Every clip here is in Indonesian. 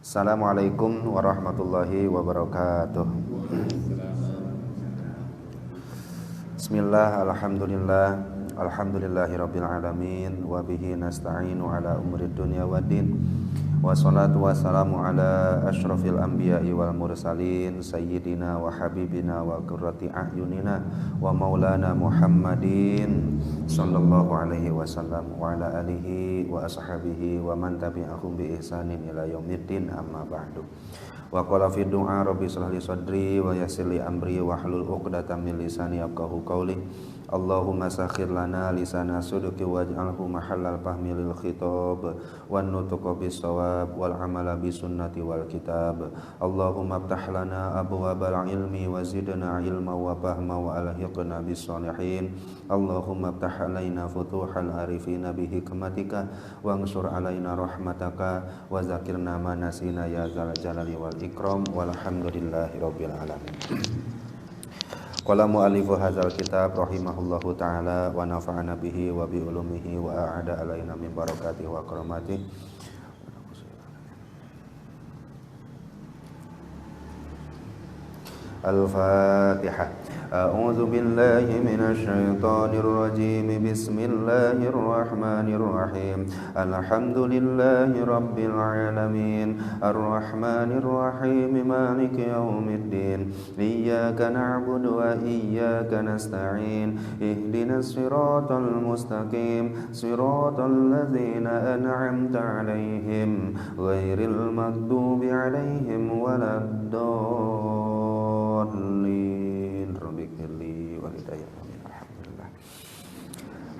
Assalamualaikum warahmatullahi wabarakatuh. Bismillah, alhamdulillah, alhamdulillahirabbil alamin, wa bihi nasta'inu ala umurid dunya waddin. Wassalatu wassalamu ala asyrafil anbiya'i wal mursalin sayyidina wa habibina wa qurrati a'yunina wa maulana Muhammadin sallallahu alaihi wasallam wa ala alihi wa ashabihi wa man tabi'ahum bi ihsanin ila yaumiddin, amma ba'du. Wa qala fi du'a rabbi shrah li sadri wa yassir li amri wa hlul 'uqdatam min lisani yafqahu qawli. Allahumma sakhir lana lisana sidqi waj'alhu mahallal fahmi lil khitab wan nutqa bis shawab wal amala bis sunnati wal kitab. Allahumma iftah lana abwabal ilmi wa zidna ilma wa fahma wa alhiqna bis shalihin. Allahumma iftah alaina futuhal arifina bi hikmatika wa ansur alaina rahmataka wa zakirna ma nasina ya dzal jalali wal ikram walhamdulillahi rabbil alamin. Qala mu'allifu hadzal kitab rahimahullahu ta'ala wa nafa'ana bihi wa bi ulumihi wa a'ada alaina min barakatihi wa karamatihi. Al-Fatihah. A'udzu billahi minasy syaithanir rajim. Bismillahir rahmanir rahim. Alhamdulillahi rabbil alamin. Arrahmanir rahim. Maliki yaumiddin. Iyyaka na'budu wa iyyaka nasta'in. Ihdinas siratal mustaqim. Siratal ladzina an'amta 'alaihim ghairil maghdubi 'alaihim waladdallin.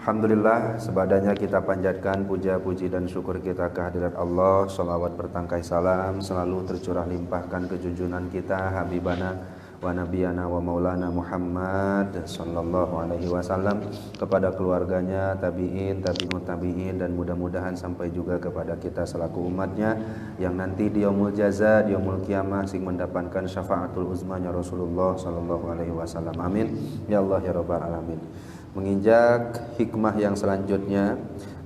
Alhamdulillah, sebadanya kita panjatkan puja, puji dan syukur kita kehadirat Allah. Shalawat bertangkai salam selalu tercurah limpahkan ke junjungan kita Habibana wa Nabiyana wa Maulana Muhammad sallallahu alaihi wasallam, kepada keluarganya, tabi'in, tabi'ut tabi'in, dan mudah-mudahan sampai juga kepada kita selaku umatnya yang nanti di yaumul jaza, di yaumul qiyamah sing mendapatkan syafaatul uzmanya Rasulullah sallallahu alaihi wasallam. Amin ya Allah ya rabbal alamin. Menginjak hikmah yang selanjutnya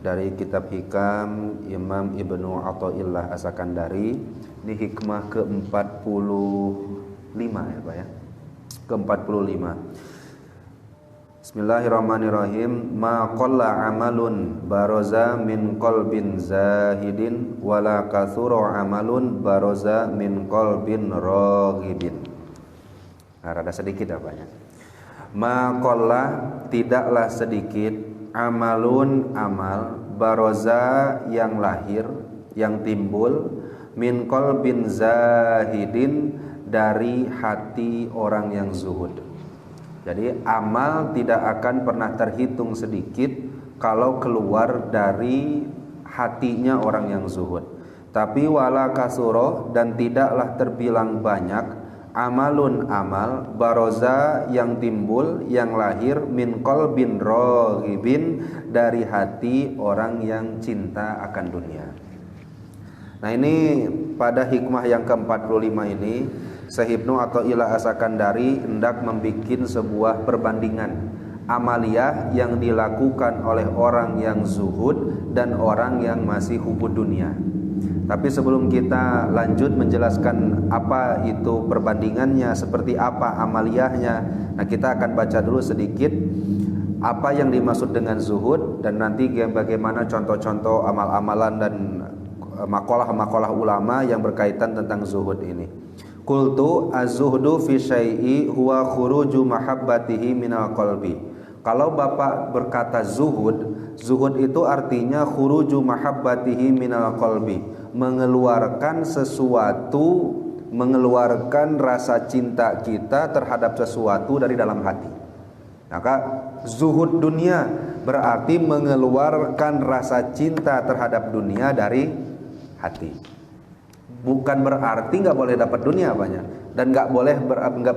dari kitab Hikam Imam Ibnu Athaillah As-Sakandari, ini hikmah ke-45 ya Pak ya. Ke-45. Bismillahirrahmanirrahim. Ma qalla amalun baraza min qalbin zahidin wala kathura amalun baraza min qalbin raghibin. Nah, rada sedikit apa ya? Ma qalla, tidaklah sedikit, amalun amal, baroza yang lahir, yang timbul, min qalbin zahidin, dari hati orang yang zuhud. Jadi amal tidak akan pernah terhitung sedikit kalau keluar dari hatinya orang yang zuhud. Tapi wala kasuro, dan tidaklah terbilang banyak, amalun amal, baroza yang timbul, yang lahir, min qalbin raghibin, dari hati orang yang cinta akan dunia. Nah ini pada hikmah yang ke-45 ini Syekh Ibnu Athaillah As-Sakandari hendak membuat sebuah perbandingan amaliyah yang dilakukan oleh orang yang zuhud dan orang yang masih hubud dunia. Tapi sebelum kita lanjut menjelaskan apa itu perbandingannya, seperti apa amaliyahnya, nah kita akan baca dulu sedikit apa yang dimaksud dengan zuhud, dan nanti bagaimana contoh-contoh amal-amalan dan makalah-makalah ulama yang berkaitan tentang zuhud ini. Qultu az-zuhdu fi syai'i huwa khuruju mahabbatihi minal qalbi. Kalau Bapak berkata zuhud, zuhud itu artinya khuruju mahabbatihi minal qalbi, mengeluarkan sesuatu, mengeluarkan rasa cinta kita terhadap sesuatu dari dalam hati. Maka zuhud dunia berarti mengeluarkan rasa cinta terhadap dunia dari hati. Bukan berarti nggak boleh dapat dunia banyak, dan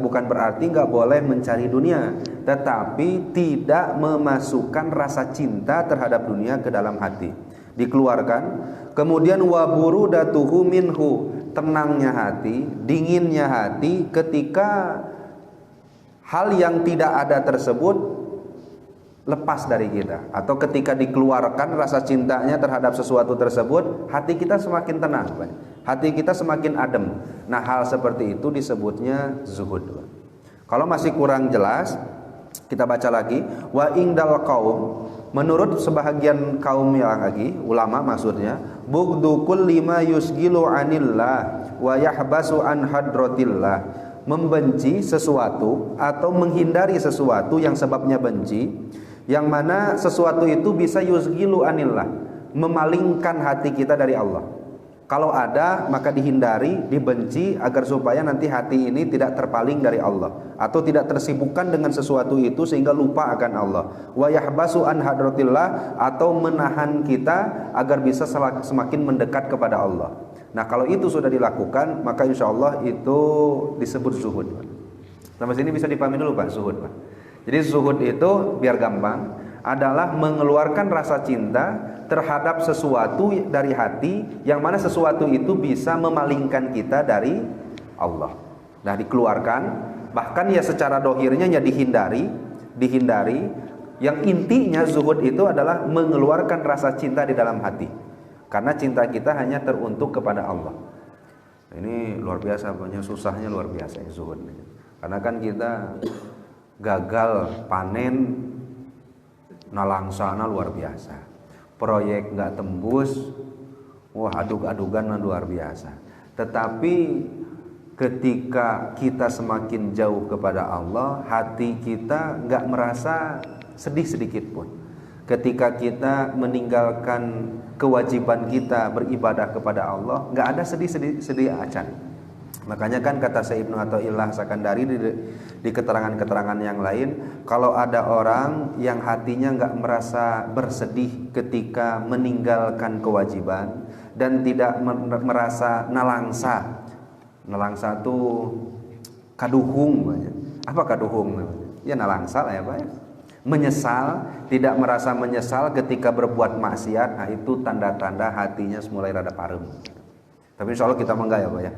bukan berarti nggak boleh mencari dunia, tetapi tidak memasukkan rasa cinta terhadap dunia ke dalam hati, dikeluarkan. Kemudian waburudatuhu minhu, tenangnya hati, dinginnya hati ketika hal yang tidak ada tersebut lepas dari kita, atau ketika dikeluarkan rasa cintanya terhadap sesuatu tersebut, hati kita semakin tenang. hati kita semakin adem. Nah, hal seperti itu disebutnya zuhud. Kalau masih kurang jelas, kita baca lagi. Wa ingdal qaum, menurut sebahagian kaum yang lagi, ulama maksudnya, bughdu kulli ma yusgilu anillah wa yahbasu an hadratillah, membenci sesuatu atau menghindari sesuatu yang sebabnya benci, yang mana sesuatu itu bisa yusgilu anillah, memalingkan hati kita dari Allah. Kalau ada maka dihindari, dibenci agar supaya nanti hati ini tidak terpaling dari Allah atau tidak tersibukkan dengan sesuatu itu sehingga lupa akan Allah. Wa yahbasu an hadratillah, atau menahan kita agar bisa semakin mendekat kepada Allah. Nah, kalau itu sudah dilakukan maka insya Allah itu disebut zuhud. Sampai sini bisa dipahami dulu Pak, zuhud Pak. Jadi zuhud itu biar gampang adalah mengeluarkan rasa cinta terhadap sesuatu dari hati, yang mana sesuatu itu bisa memalingkan kita dari Allah. Nah, dikeluarkan, bahkan ya secara dohirnya ya dihindari. Yang intinya zuhud itu adalah mengeluarkan rasa cinta di dalam hati, karena cinta kita hanya teruntuk kepada Allah. Ini luar biasa, punya susahnya luar biasa ya zuhud. Karena kan kita gagal panen nalangsana luar biasa, proyek nggak tembus, wah adug-adugan luar biasa. Tetapi ketika kita semakin jauh kepada Allah, hati kita nggak merasa sedih sedikit pun. Ketika kita meninggalkan kewajiban kita beribadah kepada Allah, nggak ada sedih acan. Makanya kan kata Syekh Ibnu Athaillah Sakandari di keterangan-keterangan yang lain, kalau ada orang yang hatinya nggak merasa bersedih ketika meninggalkan kewajiban dan tidak merasa nalangsa itu kaduhung. Apa kaduhung? Ya nalangsa lah ya Pak ya. Menyesal, tidak merasa menyesal ketika berbuat maksiat, nah itu tanda-tanda hatinya mulai rada parem. Tapi insya Allah kita enggak ya Pak ya.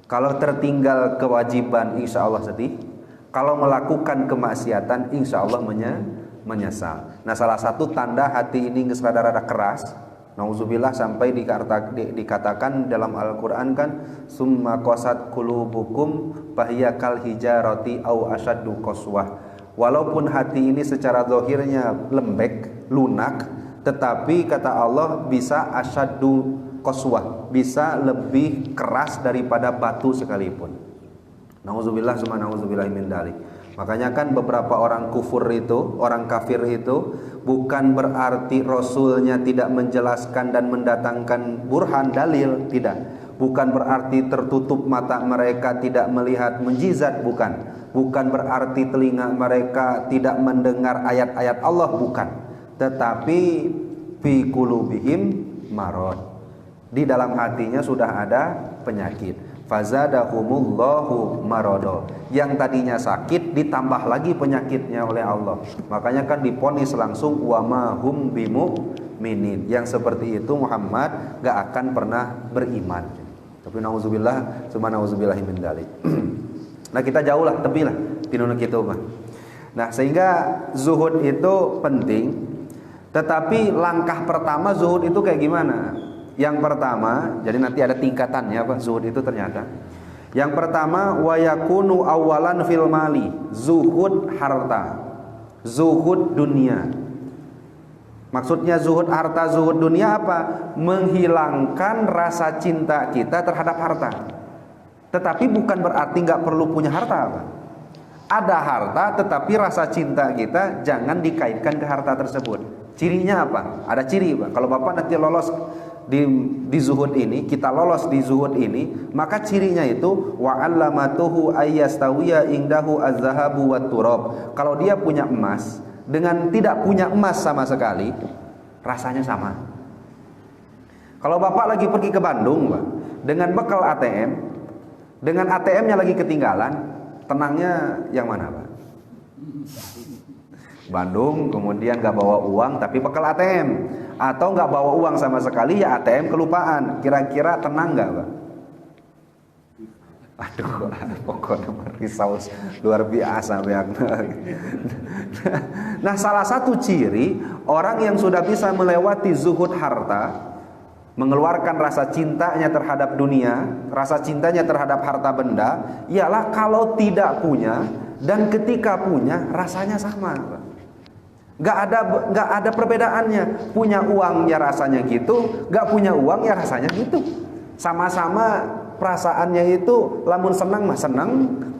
Kalau tertinggal kewajiban insya Allah sedih, kalau melakukan kemaksiatan insya Allah menyesal. Nah, salah satu tanda hati ini rada-rada keras, nauzubillah, sampai dikatakan dalam Al-Quran kan, summa qasat qulubukum fahiya kal hijarati au asyaddu qaswah. Walaupun hati ini secara zahirnya lembek, lunak, tetapi kata Allah bisa asyaddu qaswah, bisa lebih keras daripada batu sekalipun. Nauzubillah summa nauzubillah min dzalik. Makanya kan beberapa orang kufur itu, orang kafir itu, bukan berarti Rasulnya tidak menjelaskan dan mendatangkan burhan dalil, tidak. Bukan berarti tertutup mata mereka tidak melihat mukjizat, bukan. Bukan berarti telinga mereka tidak mendengar ayat-ayat Allah, bukan. Tetapi fi qulubihim marad, di dalam hatinya sudah ada penyakit. Fazadahumullahu marodo, yang tadinya sakit ditambah lagi penyakitnya oleh Allah. Makanya kan diponis langsung wa ma hum bimu'minin, yang seperti itu Muhammad gak akan pernah beriman. Tapi nauzubillah summa nauzubillahi min dzalik. Nah, kita jauh lah, tepi lah tinunu kitu mah. Nah, sehingga zuhud itu penting. Tetapi langkah pertama zuhud itu kayak gimana? Yang pertama, jadi nanti ada tingkatannya Pak zuhud itu ternyata. Yang pertama, wa yakunu awalan fil mali, zuhud harta, zuhud dunia. Maksudnya zuhud harta, zuhud dunia apa? Menghilangkan rasa cinta kita terhadap harta. Tetapi bukan berarti nggak perlu punya harta Pak. Ada harta tetapi rasa cinta kita jangan dikaitkan ke harta tersebut. Cirinya apa? Ada ciri Pak. Kalau Bapak nanti lolos di zuhud ini, kita lolos di zuhud ini, maka cirinya itu wa 'allamatuhu ayyastawiya indahu az-zahabu wat turab. Kalau dia punya emas dengan tidak punya emas sama sekali, rasanya sama. Kalau Bapak lagi pergi ke Bandung, Pak, dengan bekal ATM, dengan ATM-nya lagi ketinggalan, tenangnya yang mana, Pak? Bandung, kemudian gak bawa uang tapi bekal ATM, atau gak bawa uang sama sekali, ya ATM kelupaan, kira-kira tenang gak Pak? Aduh, pokoknya risau luar biasa. Nah, salah satu ciri orang yang sudah bisa melewati zuhud harta, mengeluarkan rasa cintanya terhadap dunia, rasa cintanya terhadap harta benda, ialah kalau tidak punya dan ketika punya rasanya sama. Gak ada perbedaannya. Punya uang ya rasanya gitu, gak punya uang ya rasanya gitu. Sama-sama perasaannya itu, lamun senang mah senang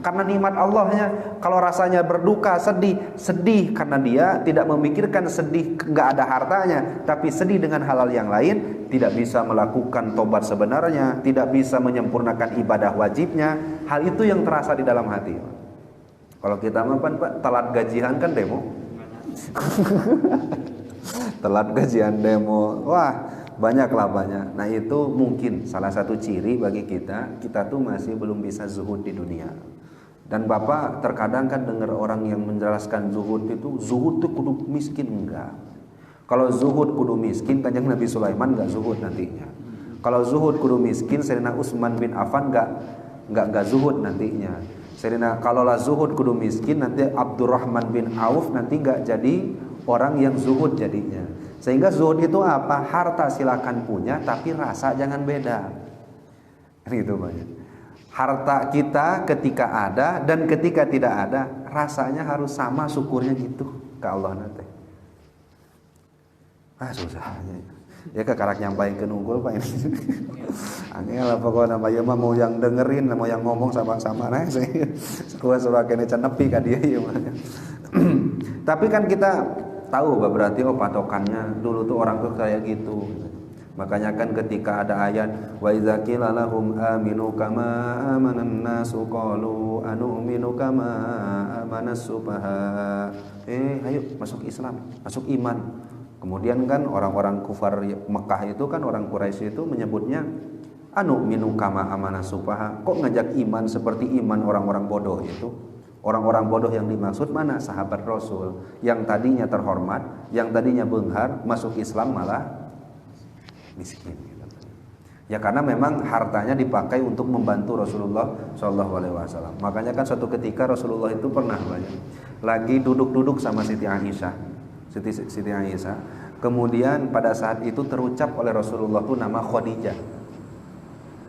karena nikmat Allahnya. Kalau rasanya berduka, sedih karena dia tidak memikirkan sedih gak ada hartanya, tapi sedih dengan hal-hal yang lain, tidak bisa melakukan tobat sebenarnya, tidak bisa menyempurnakan ibadah wajibnya. Hal itu yang terasa di dalam hati. Kalau kita mah Pak, telat gajian kan demo. Telat gajian demo, wah banyak. Nah itu mungkin salah satu ciri bagi kita tuh masih belum bisa zuhud di dunia. Dan Bapak terkadang kan dengar orang yang menjelaskan zuhud itu kudu miskin. Enggak. Kalau zuhud kudu miskin, Kanjeng Nabi Sulaiman enggak zuhud nantinya. Kalau zuhud kudu miskin, Sayyidina Utsman bin Affan enggak zuhud nantinya. Kalau lah zuhud kudu miskin, nanti Abdurrahman bin Auf nanti gak jadi orang yang zuhud jadinya. Sehingga zuhud itu apa? Harta silakan punya, tapi rasa jangan beda. Gitu banyak. Harta kita ketika ada dan ketika tidak ada, rasanya harus sama, syukurnya gitu ke Allah nanti. Susahnya. Ya kekarak nyampaikan unggul Pak ini. Angel lah pokoknya ya mau yang dengerin, mau yang ngomong sama-sama nah saya suka kene cenepi ka dia ya. Tapi kan kita tahu berarti patokannya dulu tuh orang tuh kayak gitu. Makanya kan ketika ada ayat wa idza qila lahum aminu kama amanan nasu qalu anu'minu kama amanas sufaha. Ayo masuk Islam, masuk iman. Kemudian kan orang-orang kufar Mekah itu kan orang Quraisy itu menyebutnya anu'minu kama amanas sufaha. Kok ngajak iman seperti iman orang-orang bodoh itu? Orang-orang bodoh yang dimaksud mana? Sahabat Rasul yang tadinya terhormat, yang tadinya benghar, masuk Islam malah miskin. Ya karena memang hartanya dipakai untuk membantu Rasulullah SAW. Makanya kan suatu ketika Rasulullah itu pernah lagi duduk-duduk sama Siti Aisyah. Kemudian pada saat itu terucap oleh Rasulullah itu nama Khadijah.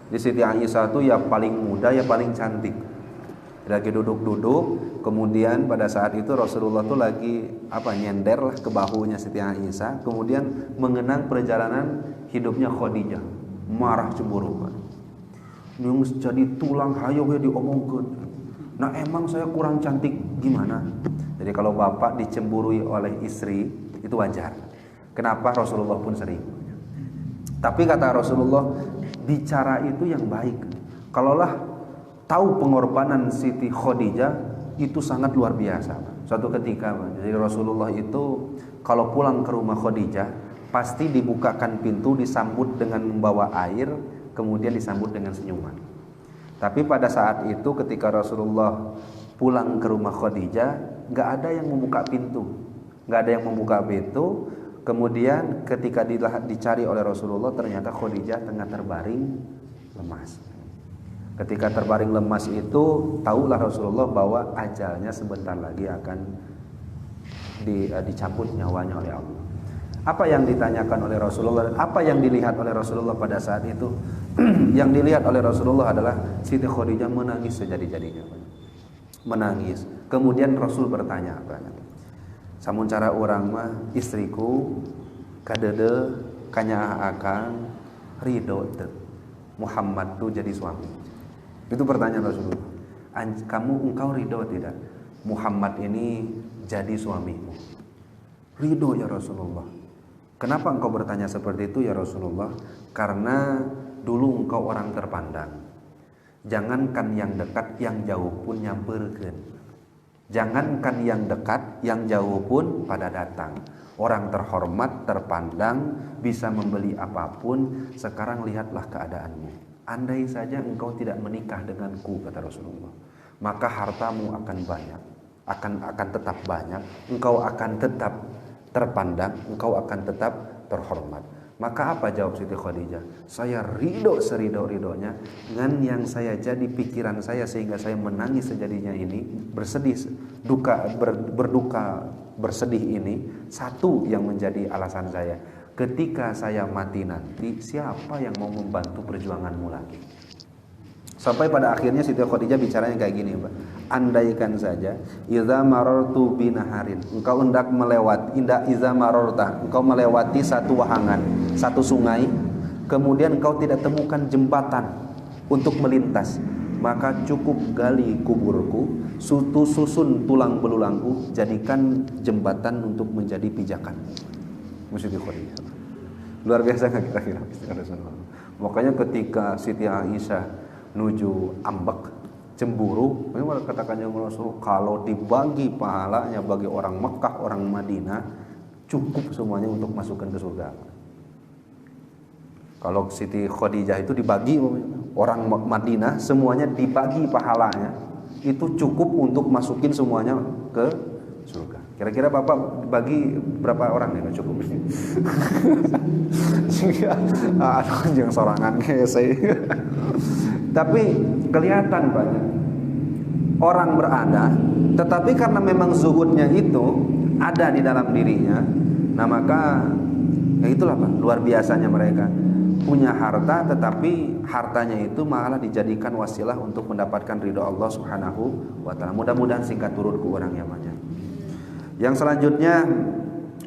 Di Siti Aisyah itu ya paling muda, ya paling cantik. Lagi duduk-duduk, kemudian pada saat itu Rasulullah tuh lagi nyender lah ke bahunya Siti Aisyah, kemudian mengenang perjalanan hidupnya Khadijah, marah cemburu. Nyung jadi tulang hayo ya diomongkeun. Nah emang saya kurang cantik gimana? Jadi kalau bapak dicemburui oleh istri itu wajar. Kenapa? Rasulullah pun sering. Tapi kata Rasulullah, bicara itu yang baik. Kalaulah tahu pengorbanan Siti Khadijah itu sangat luar biasa. Suatu ketika, jadi Rasulullah itu kalau pulang ke rumah Khadijah pasti dibukakan pintu, disambut dengan membawa air, kemudian disambut dengan senyuman. Tapi pada saat itu ketika Rasulullah pulang ke rumah Khadijah, nggak ada yang membuka pintu, kemudian ketika dicari oleh Rasulullah ternyata Khadijah tengah terbaring lemas. Ketika terbaring lemas itu tahulah Rasulullah bahwa ajalnya sebentar lagi akan dicabut nyawanya oleh Allah. Apa yang ditanyakan oleh Rasulullah, apa yang dilihat oleh Rasulullah pada saat itu? Yang dilihat oleh Rasulullah adalah Siti Khadijah menangis sejadi-jadinya. Menangis. Kemudian Rasul bertanya, samun cara orang mah istriku kadede kanyaah akan ridho Muhammad tuh jadi suami. Itu pertanyaan Rasulullah. Engkau ridho tidak Muhammad ini jadi suamimu? Ridho ya Rasulullah. Kenapa engkau bertanya seperti itu ya Rasulullah? Karena dulu engkau orang terpandang. Jangankan yang dekat, yang jauh pun nyamperkeun. Jangankan yang dekat, yang jauh pun pada datang. Orang terhormat, terpandang, bisa membeli apapun. Sekarang lihatlah keadaanmu. Andai saja engkau tidak menikah denganku, kata Rasulullah, maka hartamu akan banyak, akan tetap banyak. Engkau akan tetap terpandang, engkau akan tetap terhormat. Maka apa jawab Siti Khadijah? Saya ridho serido-ridonya dengan yang saya jadi pikiran saya sehingga saya menangis sejadinya ini, bersedih, berduka, bersedih ini. Satu yang menjadi alasan saya, ketika saya mati nanti, siapa yang mau membantu perjuanganmu lagi? Sampai pada akhirnya Siti Khadijah bicaranya kayak gini, Pak. Andaikan saja idza marartu binaharin, engkau hendak melewati, engkau melewati satu wahangan, satu sungai, kemudian engkau tidak temukan jembatan untuk melintas, maka cukup gali kuburku, susun tulang belulangku, jadikan jembatan untuk menjadi pijakan. Siti Khadijah. Luar biasa enggak kira-kira istilah Rasulullah. Makanya ketika Siti Aisyah nuju ambek cemburu, memang katakannya Rasul, kalau dibagi pahalanya bagi orang Mekah, orang Madinah, cukup semuanya untuk masukkan ke surga. Kalau Siti Khadijah itu dibagi, orang Madinah semuanya dibagi pahalanya, itu cukup untuk masukin semuanya ke surga. Kira-kira Bapak bagi berapa orang nih? Cukup. Aduh, jangan sorangan saya. Tapi kelihatan banyak orang berada, tetapi karena memang zuhudnya itu ada di dalam dirinya, nah maka ya itulah Pak, luar biasanya mereka punya harta, tetapi hartanya itu malah dijadikan wasilah untuk mendapatkan ridho Allah Subhanahu wa taala. Mudah-mudahan singkat turunku orang yang banyak. Yang selanjutnya,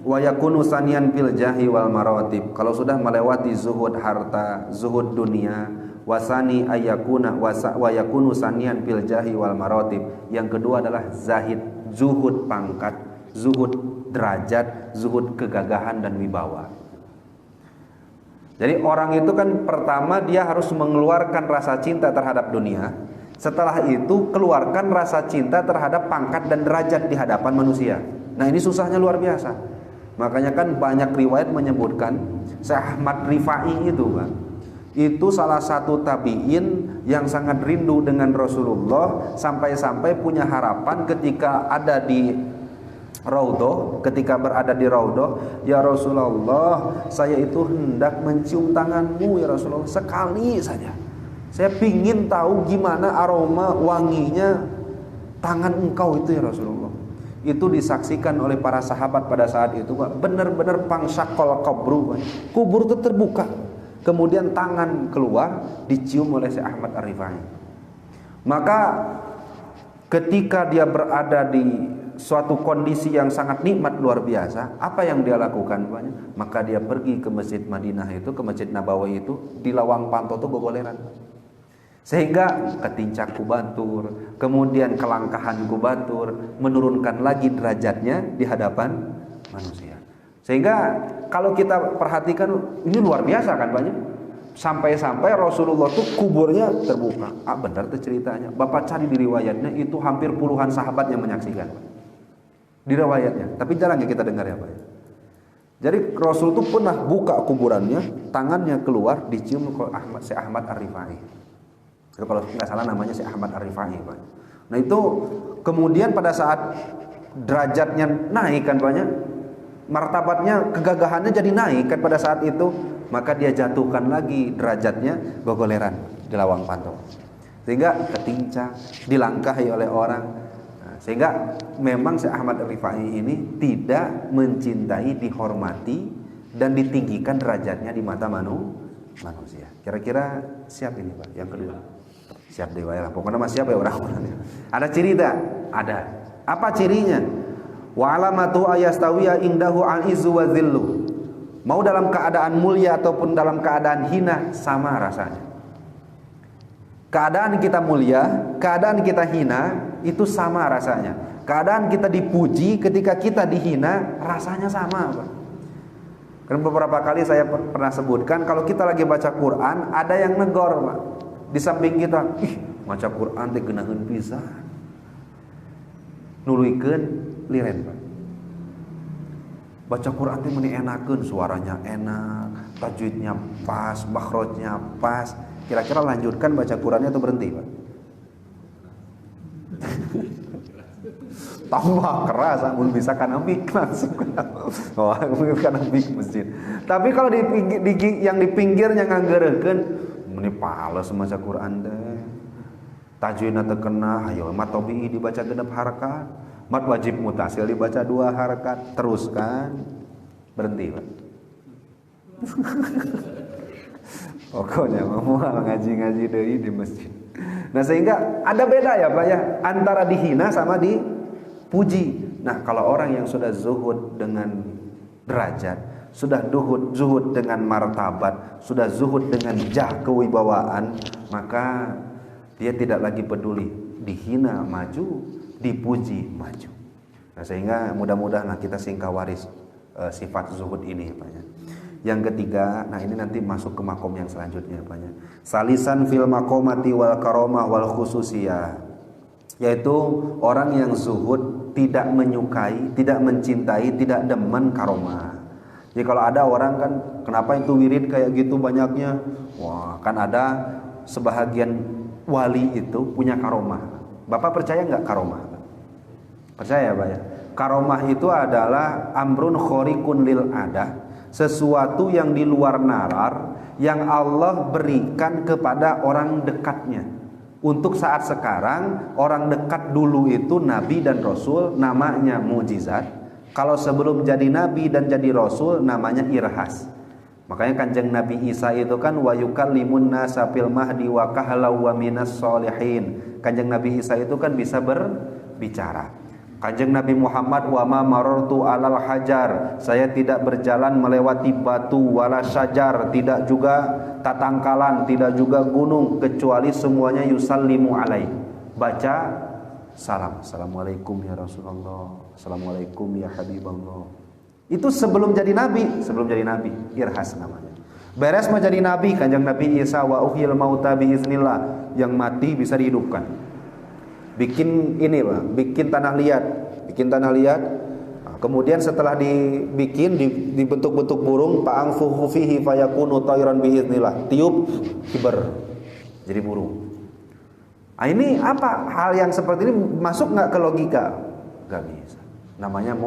wa yakunu saniyan fil jahi wal maratib. Kalau sudah melewati zuhud harta, zuhud dunia, wasani ayakuna wa yakunu saniyan fil jahi wal maratib. Yang kedua adalah zahid, zuhud pangkat, zuhud derajat, zuhud kegagahan dan wibawa. Jadi orang itu kan pertama dia harus mengeluarkan rasa cinta terhadap dunia. Setelah itu keluarkan rasa cinta terhadap pangkat dan derajat di hadapan manusia. Nah ini susahnya luar biasa. Makanya kan banyak riwayat menyebutkan Syekh Ahmad Rifai itu Pak, itu salah satu tabi'in yang sangat rindu dengan Rasulullah, sampai-sampai punya harapan ketika ada di Raudhah, ketika berada di Raudhah, ya Rasulullah, saya itu hendak mencium tanganmu ya Rasulullah, sekali saja. Saya pingin tahu gimana aroma wanginya tangan engkau itu ya Rasulullah. Itu disaksikan oleh para sahabat pada saat itu Pak, benar-benar pangsakol kubru, kubur itu terbuka. Kemudian tangan keluar dicium oleh Syekh Ahmad Ar-Rifai. Maka ketika dia berada di suatu kondisi yang sangat nikmat luar biasa, apa yang dia lakukan banyak? Maka dia pergi ke Masjid Madinah itu, ke Masjid Nabawi itu, di lawang panto itu gogoleran. Sehingga ketincak kubatur, kemudian kelangkahan kubatur, menurunkan lagi derajatnya di hadapan manusia. Sehingga kalau kita perhatikan ini luar biasa kan banyak. Sampai-sampai Rasulullah tuh kuburnya terbuka. Benar tuh ceritanya. Bapak cari di riwayatnya itu hampir puluhan sahabat yang menyaksikan. Di riwayatnya. Tapi jarang ya kita dengar ya Pak. Jadi Rasul tuh pernah buka kuburannya, tangannya keluar dicium oleh Syekh Ahmad Ar-Rifai. Kalau nggak salah namanya Syekh Ahmad Ar-Rifai Pak. Nah itu kemudian pada saat derajatnya naik kan banyak, martabatnya, kegagahannya jadi naik kan pada saat itu, maka dia jatuhkan lagi derajatnya gogoleran di lawang panto, sehingga ketincang, dilangkahi oleh orang. Nah, sehingga memang Syekh Ahmad Ar-Rifai ini tidak mencintai, dihormati dan ditinggikan derajatnya di mata manusia. Kira-kira siap ini Pak yang kedua? Siap dewa ya, pokoknya masih siap ya orang-orangnya. Ada ciri tak? Ada. Apa cirinya? Wa alamatu ayastawiya indahu al-izzu wa dhillu. Mau dalam keadaan mulia ataupun dalam keadaan hina sama rasanya. Keadaan kita mulia, keadaan kita hina itu sama rasanya. Keadaan kita dipuji ketika kita dihina rasanya sama Pak. Karena beberapa kali saya pernah sebutkan, kalau kita lagi baca Quran ada yang negor Pak. Di samping kita, baca Quran teh geunaheun pisan. Nuluykeun liren Pak. Baca Quran teh meuni enakeun, suaranya enak, tajwidnya pas, makhrajnya pas. Kira-kira lanjutkan baca Qurannya atau berhenti Pak? Tambah keras, amun bisa kanabik langsung. Oh, kanabik masjid. Tapi kalau yang di pinggirnya nganggeureukeun, meni pales maca Quran teh. Tajwidna teu kena, hayo mat tabi'i dibaca 6 harakat, mat wajib mutasil dibaca 2 harakat, teruskan. Berhenti Pak. Pokoknya mau ngaji-ngaji deui di masjid. Nah, sehingga ada beda ya Pak ya antara dihina sama dipuji. Nah, kalau orang yang sudah zuhud dengan derajat, sudah zuhud dengan martabat, sudah zuhud dengan jah kewibawaan, maka dia tidak lagi peduli dihina maju, dipuji maju. Nah, sehingga mudah-mudahan kita singkah waris sifat zuhud ini Pak ya. Yang ketiga, nah ini nanti masuk ke makom yang selanjutnya Pak ya. Salisan fil makomati wal karomah wal khususiyah, yaitu orang yang zuhud tidak menyukai, tidak mencintai, tidak demen karomah. Jadi kalau ada orang kan, kenapa itu wirid kayak gitu banyaknya? Wah, kan ada sebahagian wali itu punya karomah. Bapak percaya nggak karomah? Percaya Pak ya? Karomah itu adalah amrun khoriqun lil adah, sesuatu yang di luar nalar yang Allah berikan kepada orang dekatnya. Untuk saat sekarang, orang dekat dulu itu nabi dan rasul, namanya mukjizat. Kalau sebelum jadi nabi dan jadi rasul, namanya irhas. Makanya Kanjeng Nabi Isa itu kan wa yukallimun nasa fil mahdi wa kahla wa minas solihin. Kanjeng Nabi Isa itu kan bisa berbicara. Kanjeng Nabi Muhammad wa ma marartu alal hajar, saya tidak berjalan melewati batu wala syajar, tidak juga tatangkalan, tidak juga gunung, kecuali semuanya yusallimu alaihi, baca salam, assalamualaikum ya Rasulullah, assalamualaikum ya Habiballah. Itu sebelum jadi nabi, irhas namanya. Beres menjadi nabi, Kanjeng Nabi Isa wa uhyil mauta biiznillah, yang mati bisa dihidupkan. Bikin ini Pak, bikin tanah liat. Nah, kemudian setelah dibikin, dibentuk-bentuk burung, fa'angfuhu fihi fayakunu tayran biiznillah, tiup kiber jadi burung. Nah, ini apa hal yang seperti ini masuk nggak ke logika? Nggak bisa. Namanya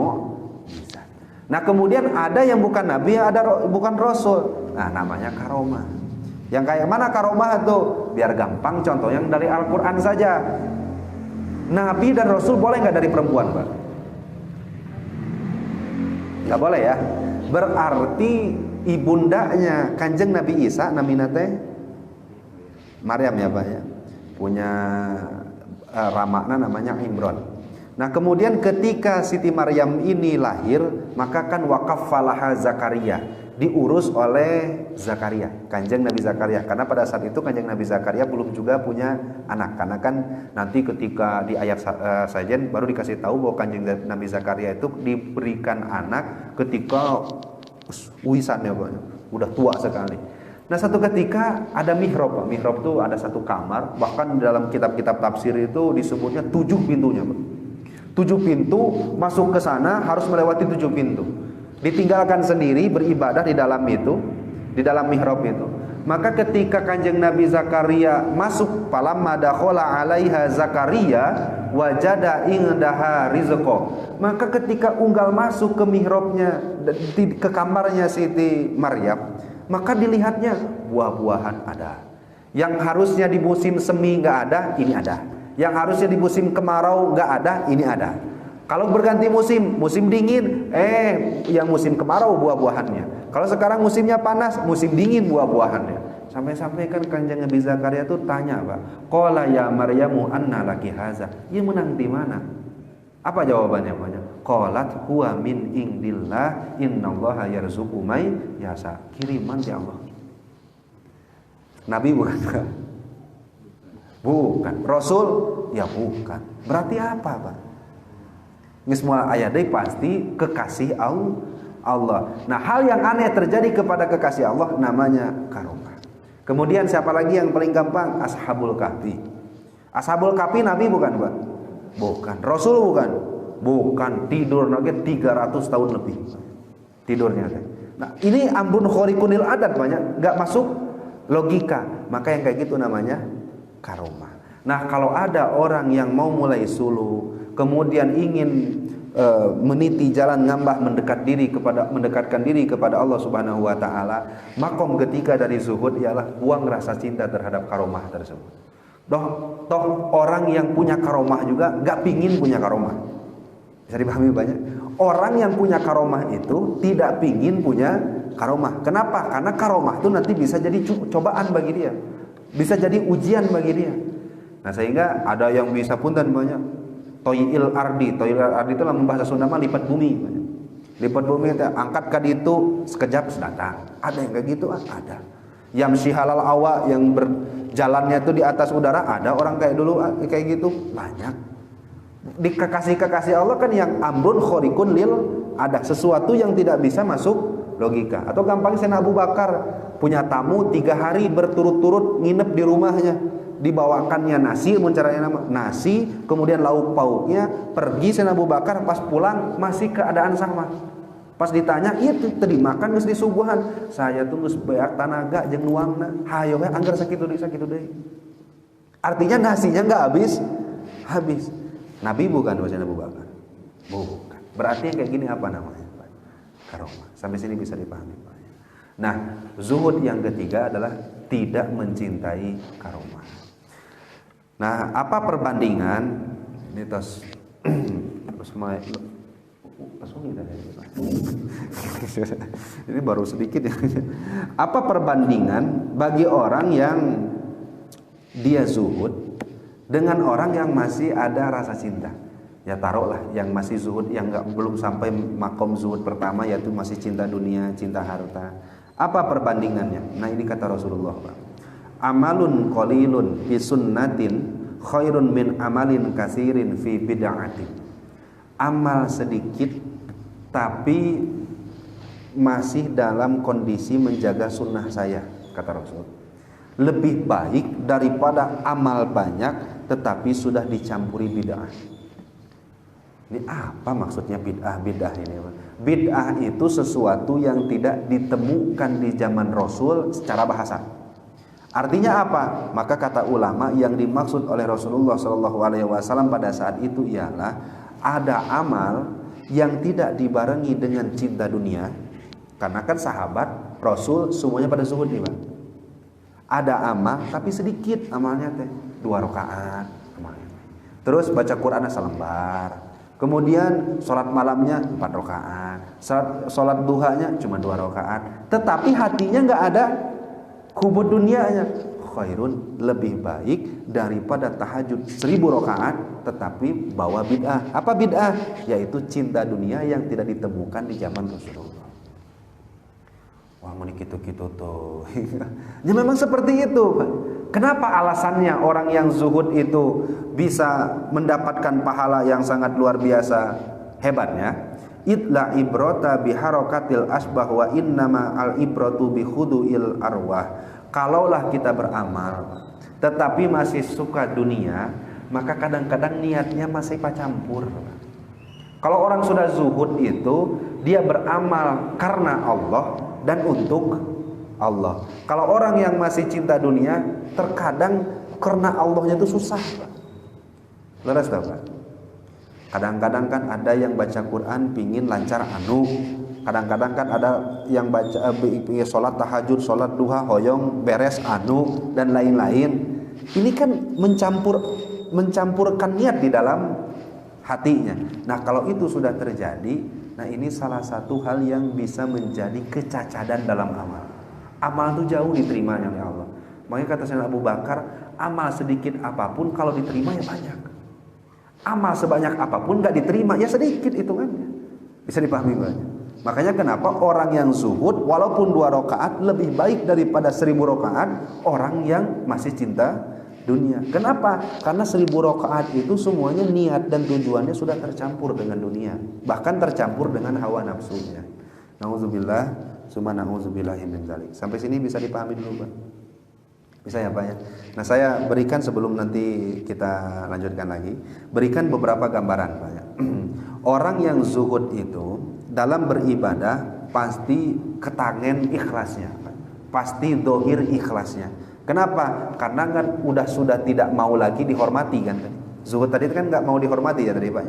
bisa. Nah, kemudian ada yang bukan nabi, ada bukan rasul. Nah, namanya karomah. Yang kayak mana karomah tuh? Biar gampang, contoh yang dari Al-Quran saja. Nabi dan Rasul boleh nggak dari perempuan Pak? Nggak boleh ya. Berarti ibundanya Kanjeng Nabi Isa namina teh Maryam ya Pak ya. Punya ramakna namanya Imron. Nah, kemudian ketika Siti Maryam ini lahir, maka kan wakaf falaha Zakaria, diurus oleh Zakaria, Kanjeng Nabi Zakaria. Karena pada saat itu Kanjeng Nabi Zakaria belum juga punya anak. Karena kan nanti ketika di ayat sajen baru dikasih tahu bahwa Kanjeng Nabi Zakaria itu diberikan anak ketika wisannya udah tua sekali. Nah, satu ketika ada mihrab. Mihrab itu ada satu kamar, bahkan dalam kitab-kitab tafsir itu disebutnya 7 pintunya. 7 pintu, masuk ke sana harus melewati 7 pintu. Ditinggalkan sendiri beribadah di dalam itu, di dalam mihrab itu. Maka ketika Kanjeng Nabi Zakaria masuk, falamma dakhala 'alaiha Zakaria wajada indaha rizqa. Maka ketika unggal masuk ke mihrabnya, ke kamarnya Siti Maryam, maka dilihatnya buah-buahan ada. Yang harusnya di musim semi enggak ada, ini ada. Yang harusnya di musim kemarau enggak ada, ini ada. Kalau berganti musim dingin, yang musim kemarau buah-buahannya. Kalau sekarang musimnya panas, musim dingin buah-buahannya. Sampai-sampai kan Kanjeng Nabi Zakaria itu tanya Pak, qala ya Maryamu anna laki haza. Ia menang di mana? Apa jawabannya Pak? Qalat huwa min indillah innallaha yarzuqu may yasha. Kiriman ya Allah. Nabi bukan Pak? Bukan. Rasul? Ya bukan. Berarti apa Pak? Ini semua ayat ini pasti kekasih Allah. Nah, hal yang aneh terjadi kepada kekasih Allah namanya karomah. Kemudian siapa lagi yang paling gampang? Ashabul Kahfi. Ashabul Kahfi Nabi bukan Pak? Bukan. Rasul bukan? Bukan. Tidur lagi 300 tahun lebih tidurnya. Nah, ini ambun khorikunil adat banyak, nggak masuk logika. Maka yang kayak gitu namanya karomah. Nah, kalau ada orang yang mau mulai suluh, kemudian ingin meniti jalan ngambah mendekatkan diri kepada Allah Subhanahu wa taala, makom ketiga dari zuhud ialah buang rasa cinta terhadap karomah tersebut. Toh orang yang punya karomah juga enggak pingin punya karomah. Bisa dipahami banyak. Orang yang punya karomah itu tidak pingin punya karomah. Kenapa? Karena karomah itu nanti bisa jadi cobaan bagi dia, bisa jadi ujian bagi dia. Nah sehingga ada yang bisa punten banyak toyil ardi itu dalam bahasa Sunda mah lipat bumi. Lipat bumi itu angkat ke itu sekejap datang. Ada yang kayak gitu ada. Yang halal awa yang berjalannya itu di atas udara ada orang kayak dulu kayak gitu banyak. Di kekasih Allah kan yang amrun khorikun lil ada sesuatu yang tidak bisa masuk logika. Atau gampang Sayyidina Abu Bakar punya tamu 3 hari berturut-turut nginep di rumahnya, dibawakannya nasi, nasi, kemudian lauk pauknya, pergi Sayyidina Abu Bakar, pas pulang masih keadaan sama. Pas ditanya, itu tadi makan geus disuguhan, saya tuh geus beak tanaga jeung nuangna, hayo we anggar sakitu deui. Artinya nasinya enggak habis. Nabi bukan Sayyidina Abu Bakar. Bukan. Berarti kayak gini apa namanya? Karomah. Sampai sini bisa dipahami. Nah, zuhud yang ketiga adalah tidak mencintai karomah. Nah, apa perbandingan ini terus mulai ini baru sedikit ya. Apa perbandingan bagi orang yang dia zuhud dengan orang yang masih ada rasa cinta? Ya taruhlah yang masih zuhud, yang belum sampai makom zuhud pertama, yaitu masih cinta dunia, cinta harta. Apa perbandingannya? Nah ini kata Rasulullah, amalun qalilun fi sunnatin khairun min amalin katsirin fi bid'atin. Amal sedikit tapi masih dalam kondisi menjaga sunnah saya, kata Rasul, lebih baik daripada amal banyak tetapi sudah dicampuri bid'ah. Ini apa maksudnya bid'ah ini? Bid'ah itu sesuatu yang tidak ditemukan di zaman Rasul secara bahasa. Artinya apa? Maka kata ulama yang dimaksud oleh Rasulullah SAW pada saat itu ialah ada amal yang tidak dibarengi dengan cinta dunia. Karena kan sahabat Rasul semuanya pada zuhud nih, Pak. Ada amal tapi sedikit amalnya teh, 2 rakaat amalnya. Terus baca Quran selembar. Kemudian sholat malamnya 4 rakaat, sholat duhanya cuma 2 rakaat, tetapi hatinya nggak ada hubud dunianya. Khairun, lebih baik daripada tahajud 1000 rakaat tetapi bawa bid'ah. Apa bid'ah? Yaitu cinta dunia yang tidak ditemukan di zaman Rasulullah. Wah, mau gitu-gitu tuh. Ya memang seperti itu. Kenapa alasannya orang yang zuhud itu bisa mendapatkan pahala yang sangat luar biasa hebatnya? Idla ibrota biharokatil asbah wa innama al ibrotu bihuduil arwah. Kalaulah kita beramal tetapi masih suka dunia, maka kadang-kadang niatnya masih pacampur. Kalau orang sudah zuhud itu dia beramal karena Allah dan untuk Allah. Kalau orang yang masih cinta dunia, terkadang karena Allahnya itu susah, Pak. Leres tak, Pak? Kadang-kadang kan ada yang baca Quran pingin lancar anu. Kadang-kadang kan ada yang baca sholat tahajud, sholat duha, hoyong, beres anu dan lain-lain. Ini kan mencampurkan niat di dalam hatinya. Nah kalau itu sudah terjadi, nah ini salah satu hal yang bisa menjadi kecacadan dalam amal. Amal itu jauh diterimanya oleh Allah. Makanya kata Sayyidina Abu Bakar, amal sedikit apapun kalau diterima ya banyak. Amal sebanyak apapun gak diterima ya sedikit hitungannya. Bisa dipahami banyak. Makanya kenapa orang yang zuhud walaupun 2 rakaat lebih baik daripada 1000 rakaat orang yang masih cinta dunia. Kenapa? Karena 1000 rakaat itu semuanya niat dan tujuannya sudah tercampur dengan dunia, bahkan tercampur dengan hawa nafsunya. Nauzubillah, summa nauzubillahi min dzalik. Sampai sini bisa dipahami dulu, Pak? Bisa ya, Pak ya? Nah, saya berikan sebelum nanti kita lanjutkan lagi, berikan beberapa gambaran, Pak ya. Orang yang zuhud itu dalam beribadah pasti ketangen ikhlasnya, Pak. Pasti dohir ikhlasnya. Kenapa? Karena kan sudah tidak mau lagi dihormati kan. Zuhud tadi kan nggak mau dihormati ya tadi, Pak.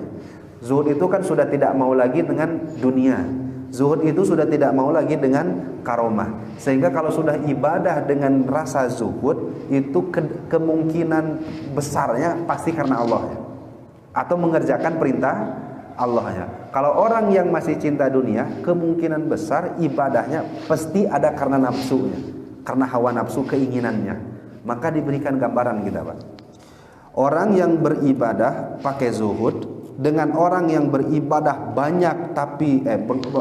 Zuhud itu kan sudah tidak mau lagi dengan dunia. Zuhud itu sudah tidak mau lagi dengan karomah. Sehingga kalau sudah ibadah dengan rasa zuhud itu kemungkinan besarnya pasti karena Allah ya. Atau mengerjakan perintah Allahnya. Kalau orang yang masih cinta dunia, kemungkinan besar ibadahnya pasti ada karena nafsunya, karena hawa nafsu keinginannya. Maka diberikan gambaran kita, Pak. Orang yang beribadah pakai zuhud dengan orang yang beribadah banyak tapi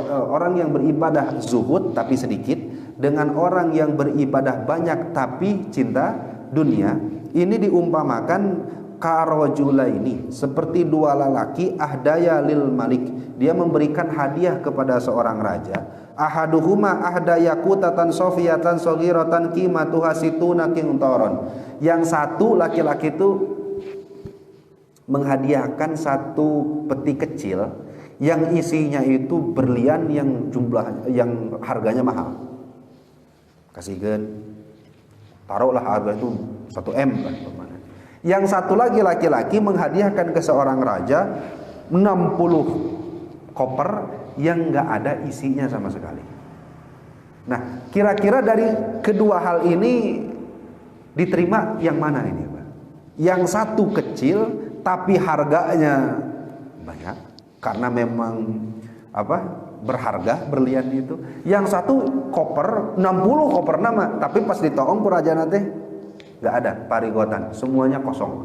orang yang beribadah zuhud tapi sedikit dengan orang yang beribadah banyak tapi cinta dunia, ini diumpamakan karojula ini seperti dua lelaki ahdaya lil malik, dia memberikan hadiah kepada seorang raja. Ahaduhuma ahdayakutatan sofiyatan sogiratan qimatuha situna qintaron. Yang satu laki-laki itu menghadiahkan satu peti kecil yang isinya itu berlian yang harganya mahal. Kasihkan, taruhlah harga itu 1 M kan. Yang satu lagi laki-laki menghadiahkan ke seorang raja 60 koper yang nggak ada isinya sama sekali. Nah, kira-kira dari kedua hal ini diterima yang mana ini, Pak? Yang satu kecil tapi harganya banyak karena memang berharga berlian itu. Yang satu koper 60 koper nama, tapi pas ditoong puraja nanti nggak ada parigotan, semuanya kosong.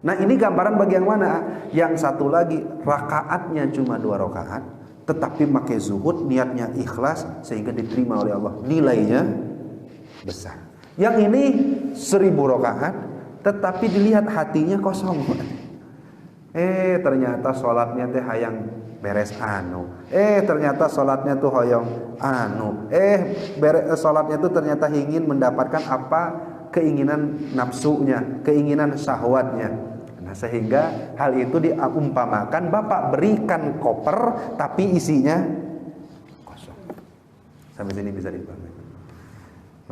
Nah, ini gambaran bagi yang mana? Yang satu lagi rakaatnya cuma 2 rakaat, tetapi pakai zuhud, niatnya ikhlas sehingga diterima oleh Allah, nilainya besar. Yang ini 1000 rakaat, tetapi dilihat hatinya kosong. Ternyata sholatnya teh hayang beres anu. Ternyata sholatnya tuh hoyong anu. Sholatnya tuh ternyata ingin mendapatkan apa keinginan nafsunya, keinginan syahwatnya. Nah, sehingga hal itu diumpamakan Bapak berikan koper tapi isinya kosong. Sampai sini bisa dipahami.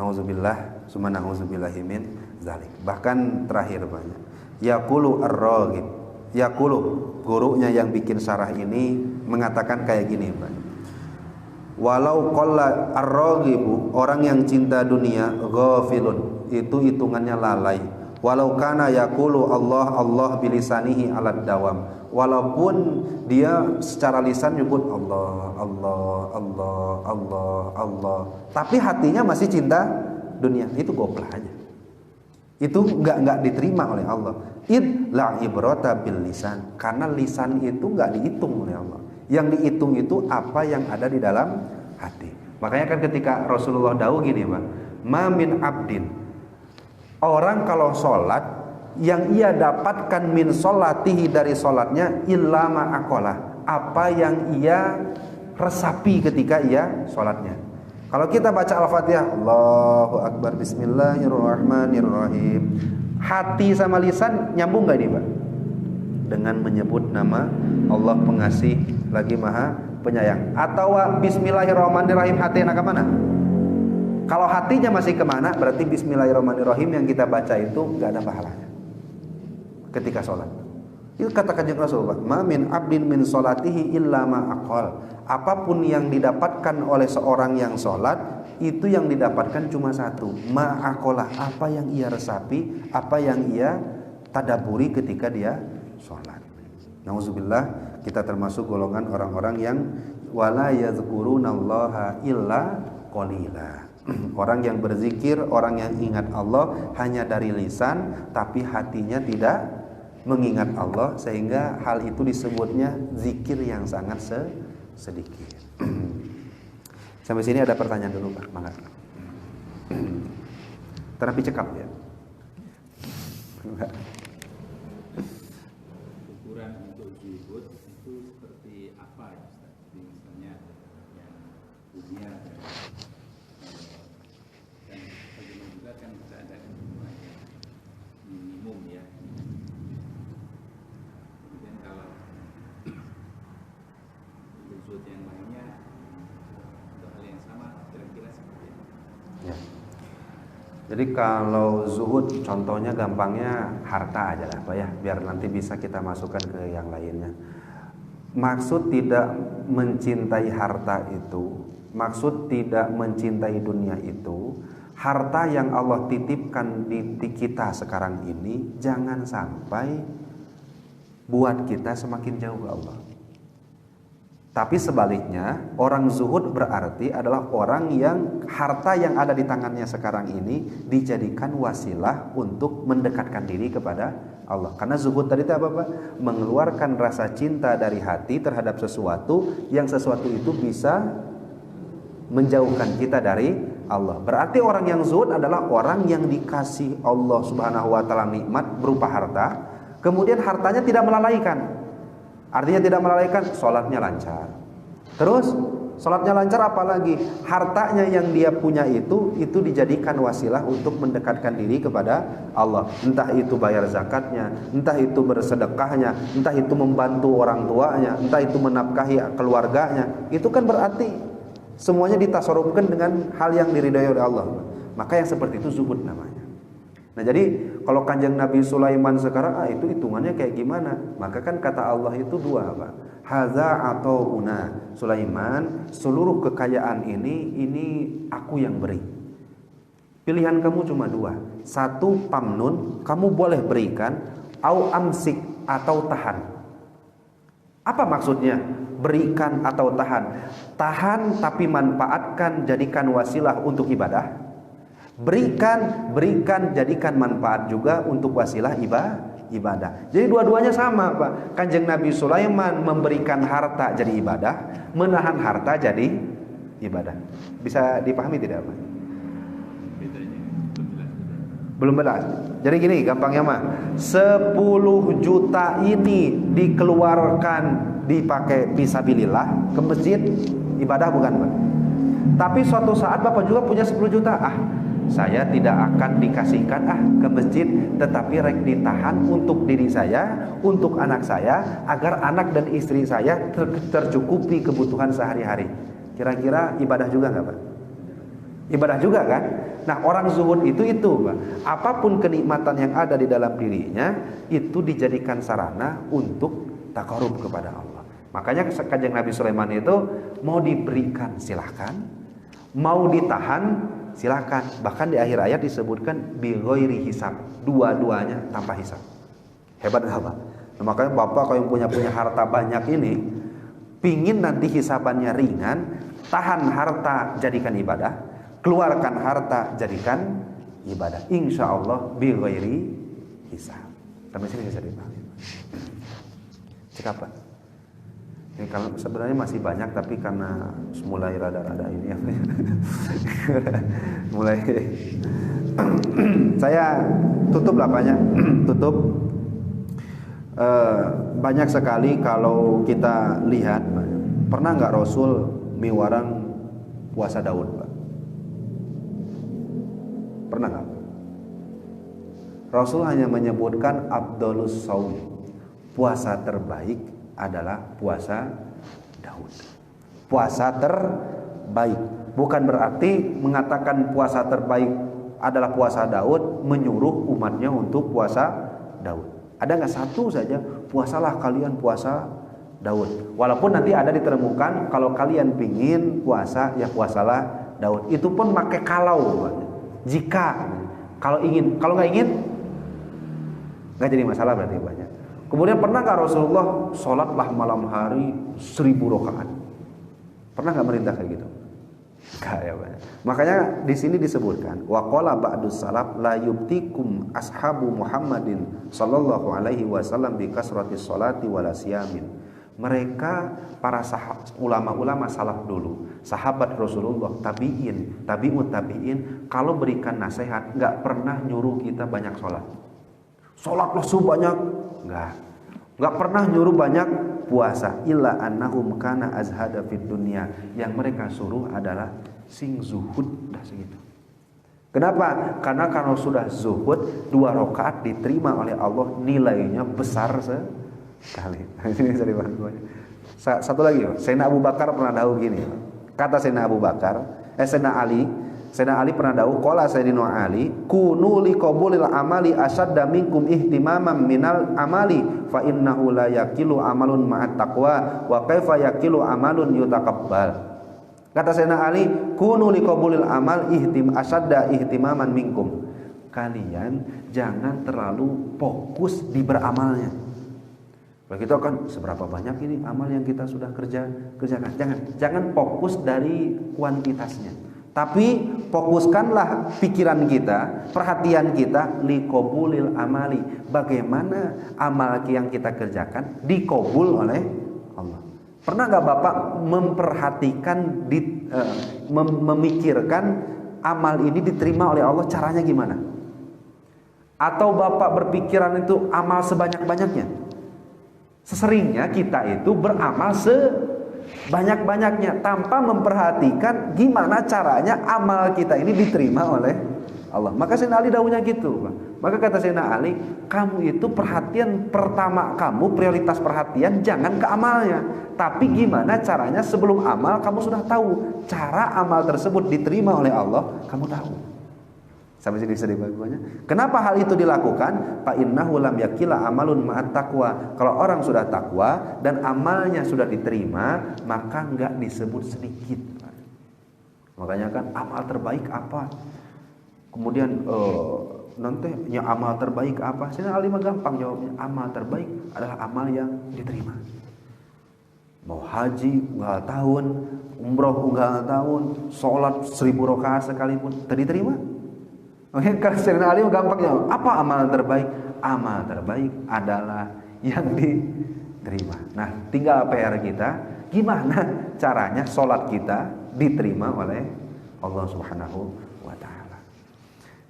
Nauzubillah, summa nauzubillahi min zalik. Bahkan terakhir banyak. Yaqulu ar-raghib. Yaqulu, gurunya yang bikin syarah ini mengatakan kayak gini, Pak. Walau qalla ar-raghibu, orang yang cinta dunia, ghafilun, itu hitungannya lalai. Walau kana yaqulu Allah Allah bilisanihi alad dawam, walaupun dia secara lisan nyebut Allah Allah Allah Allah Allah, tapi hatinya masih cinta dunia, itu goblok aja. Itu enggak diterima oleh Allah. Id la ibrata bil lisan, karena lisan itu enggak dihitung oleh Allah. Yang dihitung itu apa yang ada di dalam hati. Makanya kan ketika Rasulullah dawuh gini, Pak, ma min abdin, orang kalau sholat yang ia dapatkan min sholatihi, dari sholatnya, illa ma'akola, apa yang ia resapi ketika ia sholatnya. Kalau kita baca Al-Fatihah, Allahu Akbar, Bismillahirrahmanirrahim, hati sama lisan nyambung gak nih, Pak? Dengan menyebut nama Allah pengasih lagi maha penyayang. Atau Bismillahirrahmanirrahim, hati enak kemana? Kalau hatinya masih kemana, berarti Bismillahirrahmanirrahim yang kita baca itu gak ada pahalanya ketika sholat. Itu kata Kanjeng Rasul, ma min abdin min sholatihi illa ma'aqal, apapun yang didapatkan oleh seorang yang sholat, itu yang didapatkan cuma satu, ma'aqalah, apa yang ia resapi, apa yang ia tadaburi ketika dia sholat. Nauzubillah, kita termasuk golongan orang-orang yang wala yadhkurunallaha illa qalila. Orang yang berzikir, orang yang ingat Allah hanya dari lisan, tapi hatinya tidak mengingat Allah, sehingga hal itu disebutnya zikir yang sangat sedikit. Sampai sini ada pertanyaan dulu, Pak? Mangga. Terapi cekap ya. Ukuran untuk zuhud itu seperti apa ya, Ustaz? Misalnya yang dunia dan bagaimana juga kan kita ada kebutuhan yang minimum ya. Kemudian kalau zuhud yang lainnya untuk hal yang sama, kira-kira seperti apa? Ya. Jadi kalau zuhud contohnya gampangnya harta aja lah, Pak ya, biar nanti bisa kita masukkan ke yang lainnya. Maksud tidak mencintai harta itu, maksud tidak mencintai dunia itu, harta yang Allah titipkan di kita sekarang ini jangan sampai buat kita semakin jauh ke Allah. Tapi sebaliknya, orang zuhud berarti adalah orang yang harta yang ada di tangannya sekarang ini dijadikan wasilah untuk mendekatkan diri kepada Allah. Karena zuhud tadi itu apa Pak? Mengeluarkan rasa cinta dari hati terhadap sesuatu yang sesuatu itu bisa menjauhkan kita dari Allah. Berarti orang yang zuhud adalah orang yang dikasih Allah Subhanahu wa taala nikmat berupa harta, kemudian hartanya tidak melalaikan. Artinya tidak melalaikan, sholatnya lancar. Terus sholatnya lancar, apalagi hartanya yang dia punya itu dijadikan wasilah untuk mendekatkan diri kepada Allah. Entah itu bayar zakatnya, entah itu bersedekahnya, entah itu membantu orang tuanya, entah itu menafkahi keluarganya. Itu kan berarti semuanya ditasarrufkan dengan hal yang diridhai oleh Allah. Maka yang seperti itu zuhud namanya. Nah jadi kalau Kanjeng Nabi Sulaiman sekarang itu hitungannya kayak gimana? Maka kan kata Allah itu dua Pak. Hadza atau una. Sulaiman, seluruh kekayaan ini aku yang beri. Pilihan kamu cuma dua. Satu, pamnun, kamu boleh berikan, au amsik, atau tahan. Apa maksudnya? Berikan atau tahan. Tahan tapi manfaatkan, jadikan wasilah untuk ibadah. Berikan, jadikan manfaat juga untuk wasilah ibadah. Jadi dua-duanya sama Pak. Kanjeng Nabi Sulaiman memberikan harta jadi ibadah, menahan harta jadi ibadah. Bisa dipahami tidak Pak? Belum jelas. Jadi gini gampangnya mah, 10 juta ini dikeluarkan dipakai fisabilillah ke masjid, ibadah bukan Pak? Tapi suatu saat Bapak juga punya 10 juta. Saya tidak akan dikasihkan ke masjid, tetapi rek ditahan untuk diri saya, untuk anak saya, agar anak dan istri saya tercukupi kebutuhan sehari-hari. Kira-kira ibadah juga nggak Pak? Ibadah juga kan? Nah orang zuhud itu Pak. Apapun kenikmatan yang ada di dalam dirinya itu dijadikan sarana untuk taqarrub kepada Allah. Makanya Kanjeng Nabi Sulaiman itu mau diberikan silahkan, mau ditahan silakan. Bahkan di akhir ayat disebutkan bi ghairi hisab, dua-duanya tanpa hisab. Hebat enggak Pak? Nah, makanya Bapak kalau yang punya harta banyak ini pingin nanti hisabannya ringan, tahan harta jadikan ibadah, keluarkan harta jadikan ibadah. Insya Allah bi ghairi hisab. Sampai sini bisa dipahami. Cek apa? Ini kalau sebenarnya masih banyak tapi karena mulai rada-rada ini ya. mulai saya tutup lah banyak tutup banyak sekali kalau kita lihat. Pernah nggak Rasul miwarang puasa Daud Pak? Pernah nggak? Rasul hanya menyebutkan Abdulus Saum, puasa terbaik adalah puasa Daud. Puasa terbaik bukan berarti mengatakan puasa terbaik adalah puasa Daud menyuruh umatnya untuk puasa Daud. Ada nggak satu saja puasalah kalian puasa Daud. Walaupun nanti ada ditemukan kalau kalian pingin puasa ya puasalah Daud. Itu pun pakai kalau. Jika kalau ingin, kalau nggak ingin nggak jadi masalah berarti banyak. Kemudian pernah nggak Rasulullah sholatlah malam hari 1000 rakaat? Pernah nggak merintah kayak gitu? Nggak ya Pak. Makanya di sini disebutkan waqala ba'dus salaf la yubtikum ashabu Muhammadin sallallahu alaihi wasallam bi kasratis sholati wala siyamin. Mereka para ulama-ulama salaf dulu, sahabat Rasulullah, tabi'in, tabi'ut tabi'in, kalau berikan nasihat nggak pernah nyuruh kita banyak sholat. Sholatlah sebanyak, nggak pernah nyuruh banyak puasa. Illa annahum kana azhada fid dunya. Yang mereka suruh adalah sing zuhud, dah segitu. Kenapa? Karena kalau sudah zuhud 2 rakaat diterima oleh Allah, nilainya besar sekali. Ini bisa dibantu. Satu lagi, Sayyidina Abu Bakar pernah tahu gini. Kata Sayyidina Abu Bakar, Sayyidina Ali pernah tahu, qala Sayyidina Ali, kunu liqabulil amali asadda minkum ihtimaman minal amali fa innahu la yaqilu amalun ma'at taqwa wa kaifa yaqilu amalun yutaqabbal. Kata Sayyidina Ali, kunu liqabulil amal asadda ihtimaman minkum. Kalian jangan terlalu fokus di beramalnya. Kalau kita kan seberapa banyak ini amal yang kita sudah kerjakan. Jangan fokus dari kuantitasnya. Tapi fokuskanlah pikiran kita, perhatian kita liqabulil amali. Bagaimana amal yang kita kerjakan dikabul oleh Allah. Pernah nggak Bapak memperhatikan, memikirkan amal ini diterima oleh Allah caranya gimana? Atau Bapak berpikiran itu amal sebanyak-banyaknya? Seseringnya kita itu beramal sebanyak-banyaknya tanpa memperhatikan gimana caranya amal kita ini diterima oleh Allah. Maka Sayyidina Ali dawuhnya gitu. Maka kata Sayyidina Ali, kamu itu perhatian pertama kamu, prioritas perhatian jangan ke amalnya, tapi gimana caranya sebelum amal kamu sudah tahu cara amal tersebut diterima oleh Allah, kamu tahu. Sampai sini bisa dibagi-baginya. Kenapa hal itu dilakukan? Fa innahu lam yakila amalun ma'at taqwa. Kalau orang sudah takwa dan amalnya sudah diterima, maka enggak disebut sedikit. Makanya kan amal terbaik apa? Kemudian nanti ya amal terbaik apa? Sayyidina Ali mah gampang jawabnya. Amal terbaik adalah amal yang diterima. Mau haji unggal tahun, umroh unggal tahun, sholat 1000 rakaat sekalipun diterima. Oke, karena Sayyidina Ali gampang jawab. Apa amal terbaik? Amal terbaik adalah yang diterima. Nah, tinggal PR kita, gimana caranya sholat kita diterima oleh Allah Subhanahu wa Ta'ala.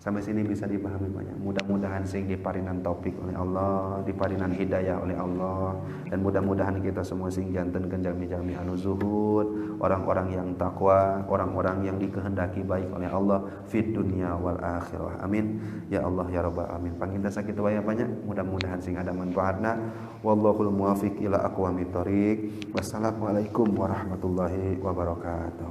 Sampai sini bisa dipahami banyak. Mudah-mudahan sing diparinan taufik oleh Allah, diparinan hidayah oleh Allah, dan mudah-mudahan kita semua sing janten kenjami-jami anu zuhud, orang-orang yang takwa, orang-orang yang dikehendaki baik oleh Allah fid dunya wal akhirah. Amin ya Allah ya rabbal alamin. Panginten sakit wae banyak, mudah-mudahan sing ada manfaatna. Wallahul muwaffiq ila aqwamit thoriq. Wassalamualaikum warahmatullahi wabarakatuh.